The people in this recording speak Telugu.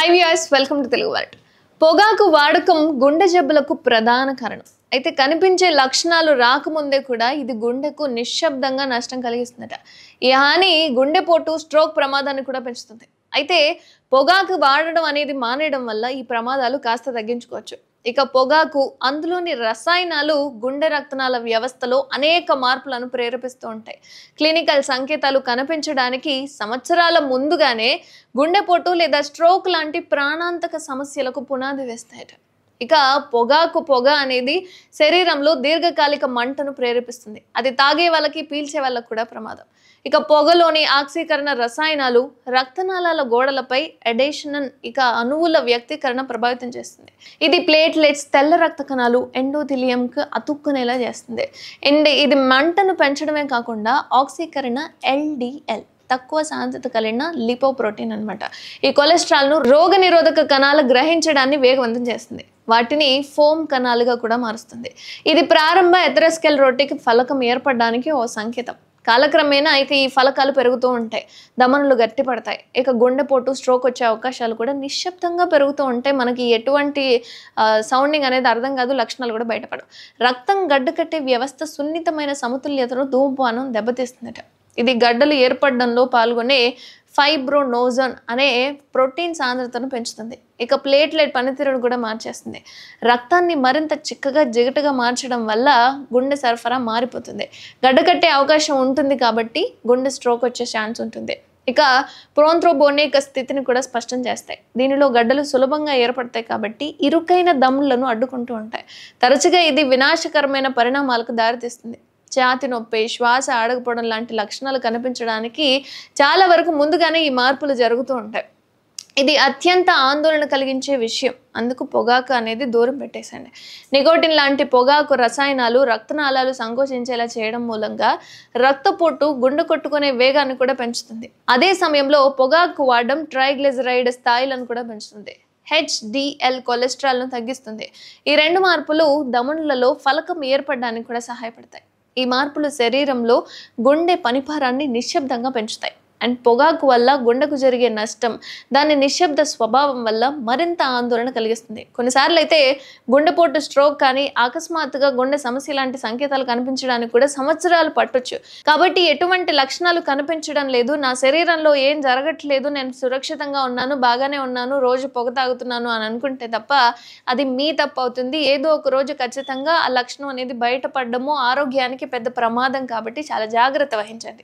High viewers, welcome to Telugu world. పొగాకు వాడకం గుండె జబ్బులకు ప్రధాన కారణం. అయితే కనిపించే లక్షణాలు రాకముందే కూడా ఇది గుండెకు నిశ్శబ్దంగా నష్టం కలిగిస్తుందట. ఈ హాని గుండెపోటు, స్ట్రోక్ ప్రమాదాన్ని కూడా పెంచుతుంది. అయితే పొగాకు వాడడం అనేది మానేయడం వల్ల ఈ ప్రమాదాలు కాస్త తగ్గించుకోవచ్చు. ఇక పొగాకు అందులోని రసాయనాలు గుండె రక్తనాళ వ్యవస్థలో అనేక మార్పులను ప్రేరేపిస్తూ ఉంటాయి. క్లినికల్ సంకేతాలు కనిపించడానికి సంవత్సరాల ముందుగానే గుండెపోటు లేదా స్ట్రోక్ లాంటి ప్రాణాంతక సమస్యలకు పునాది వేస్తాయట. ఇక పొగ అనేది శరీరంలో దీర్ఘకాలిక మంటను ప్రేరేపిస్తుంది. అది తాగే వాళ్ళకి, పీల్చే వాళ్ళకి కూడా ప్రమాదం. ఇక పొగలోని ఆక్సీకరణ రసాయనాలు రక్తనాళాల గోడలపై ఎడేషన్ అణువుల వ్యక్తీకరణ ప్రభావితం చేస్తుంది. ఇది ప్లేట్లెట్స్, తెల్ల రక్త కణాలు, ఎండోథెలియంకు అతుక్కునేలా చేస్తుంది. అండ్ ఇది మంటను పెంచడమే కాకుండా ఆక్సీకరణ LDL తక్కువ సాంద్రత కలిగిన లిపోప్రోటీన్ అనమాట. ఈ కొలెస్ట్రాల్ను రోగ నిరోధక కణాలు గ్రహించడాన్ని వేగవంతం చేస్తుంది. వాటిని ఫోమ్ కణాలుగా కూడా మారుస్తుంది. ఇది ప్రారంభ ఎథెరోస్క్లెరోటిక్ ఫలకం ఏర్పడడానికి ఓ సంకేతం. కాలక్రమేణా ఈ ఫలకాలు పెరుగుతూ ఉంటాయి, ధమనులు గట్టిపడతాయి. గుండెపోటు, స్ట్రోక్ వచ్చే అవకాశాలు కూడా నిశ్శబ్దంగా పెరుగుతూ ఉంటాయి. మనకి ఎటువంటి సౌండింగ్ అనేది అర్థం కాదు, లక్షణాలు కూడా బయటపడవు. రక్తం గడ్డకట్టే వ్యవస్థ సున్నితమైన సమతుల్యతను ధూమపానం దెబ్బతీస్తుందట. ఇది గడ్డలు ఏర్పడడంలో పాల్గొనే ఫైబ్రోనోజన్ అనే ప్రోటీన్ సాంద్రతను పెంచుతుంది. ప్లేట్లెట్ పనితీరును కూడా మార్చేస్తుంది. రక్తాన్ని మరింత చిక్కగా, జిగటగా మార్చడం వల్ల గుండె సరఫరా మారిపోతుంది. గడ్డకట్టే అవకాశం ఉంటుంది కాబట్టి గుండె స్ట్రోక్ వచ్చే ఛాన్స్ ఉంటుంది. ప్రోంథ్రోబోనిక్ స్థితిని కూడా స్పష్టం చేస్తాయి. దీనిలో గడ్డలు సులభంగా ఏర్పడతాయి కాబట్టి ఇరుకైన దమ్ములను అడ్డుకుంటూ ఉంటాయి. తరచుగా ఇది వినాశకరమైన పరిణామాలకు దారితీస్తుంది. ఛాతీ నొప్పి, శ్వాస ఆడకపోవడం లాంటి లక్షణాలు కనిపించడానికి చాలా వరకు ముందుగానే ఈ మార్పులు జరుగుతూ ఉంటాయి. ఇది అత్యంత ఆందోళన కలిగించే విషయం. అందుకు పొగాకు అనేది దూరం పెట్టేసండి. నికోటిన్ లాంటి పొగాకు రసాయనాలు రక్తనాళాలు సంకోచించేలా చేయడం మూలంగా రక్తపోటు, గుండె కొట్టుకునే వేగాన్ని కూడా పెంచుతుంది. అదే సమయంలో పొగాకు వాడడం ట్రైగ్లిజరైడ్ స్థాయిలను కూడా పెంచుతుంది. HDL కొలెస్ట్రాల్ను తగ్గిస్తుంది. ఈ రెండు మార్పులు ధమనులలో ఫలకం ఏర్పడడానికి కూడా సహాయపడతాయి. ఈ మార్పులు శరీరంలో గుండె పనిభారాన్ని నిశ్శబ్దంగా పెంచుతాయి. అండ్ పొగాకు వల్ల గుండెకు జరిగే నష్టం దాని నిశ్శబ్ద స్వభావం వల్ల మరింత ఆందోళన కలిగిస్తుంది. కొన్నిసార్లు అయితే గుండెపోటు, స్ట్రోక్ కానీ అకస్మాత్తుగా గుండె సమస్య లాంటి సంకేతాలు కనిపించడానికి కూడా సంవత్సరాలు పట్టొచ్చు. కాబట్టి ఎటువంటి లక్షణాలు కనిపించడం లేదు, నా శరీరంలో ఏం జరగట్లేదు, నేను సురక్షితంగా ఉన్నాను, బాగానే ఉన్నాను, రోజు పొగ తాగుతున్నాను అని అనుకుంటే తప్ప అది మీ తప్పు అవుతుంది. ఏదో ఒక రోజు ఖచ్చితంగా ఆ లక్షణం అనేది బయటపడడము ఆరోగ్యానికి పెద్ద ప్రమాదం. కాబట్టి చాలా జాగ్రత్త వహించండి.